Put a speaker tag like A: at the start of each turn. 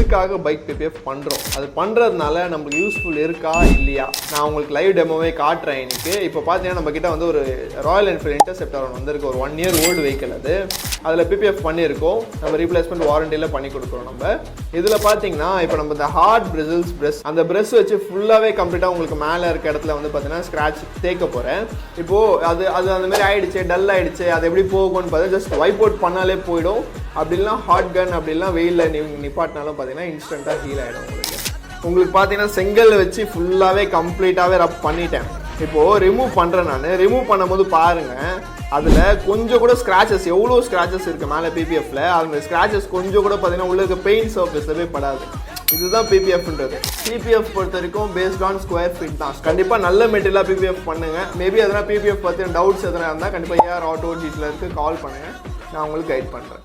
A: எதுக்காக bike PPF பண்ணுறோம், அது பண்ணுறதுனால நமக்கு யூஸ்ஃபுல் இருக்கா இல்லையா, நான் உங்களுக்கு லைவ் டெமோவே காட்டுறேன். இன்னைக்கு இப்போ பார்த்தீங்கன்னா நம்ம கிட்ட வந்து ஒரு ராயல் என்ஃபீல்டு இன்டர்செப்டர் ஒன்று வந்திருக்கு, ஒரு 1 இயர் ஓல்டு வெஹிக்கிள். அது அதில் பிபிஎஃப் பண்ணியிருக்கோம், நம்ம ரீப்ளேஸ்மெண்ட் வாரண்டியில் பண்ணி கொடுக்குறோம். நம்ம இதில் பார்த்தீங்கன்னா இப்போ நம்ம இந்த ஹார்ட் பிரிசில்ஸ் பிரஷ், அந்த பிரஷ் வச்சு ஃபுல்லாகவே கம்ப்ளீட்டாக உங்களுக்கு மேலே இருக்க இடத்துல வந்து பார்த்தீங்கன்னா ஸ்க்ராட்ச் தேய்க்க போகிறேன். இப்போது அது அந்த மாதிரி ஆகிடுச்சு, டல் ஆகிடுச்சு, அது எப்படி போகும்னு பார்த்தா ஜஸ்ட் வைப் அவுட் பண்ணாலே போயிடும். அப்படிலாம் ஹாட் கன் அப்படிலாம் வெயிலில் நிப்பாட்டினாலும் பார்த்தீங்கன்னா இன்ஸ்டண்ட்டாக ஹீல் ஆகிடும். உங்களுக்கு பார்த்தீங்கன்னா செங்கல் வச்சு ஃபுல்லாகவே கம்ப்ளீட்டாகவே ரப் பண்ணிட்டேன். இப்போது ரிமூவ் பண்ணுறேன். நான் ரிமூவ் பண்ணும்போது பாருங்கள், அதில் கொஞ்சம் கூட ஸ்க்ராச்சஸ், எவ்வளோ ஸ்க்ராச்சஸ் இருக்குது மேலே பிபிஎஃப்ல, அந்த ஸ்க்ராச்சஸ் கொஞ்சம் கூட பார்த்தீங்கன்னா உள்ள இருக்க பெயிண்ட் சர்ஃபேஸவே படாது. இதுதான் பிபிஎஃப்ன்றது. பிபிஎஃப் பொறுத்த வரைக்கும் பேஸ்ட் ஆன் ஸ்கொயர் ஃபீட் தான். கண்டிப்பாக நல்ல மெட்டீரியலாக பிபிஎஃப் பண்ணுங்கள். மேபி எதனா பிபிஎஃப் பற்றி டவுட்ஸ் எதனா இருந்தால் கண்டிப்பாக ஏஆர் ஆட்டோ ஜீட்டில் இருக்குது, கால் பண்ணுங்கள், நான் உங்களுக்கு கைட் பண்ணுறேன்.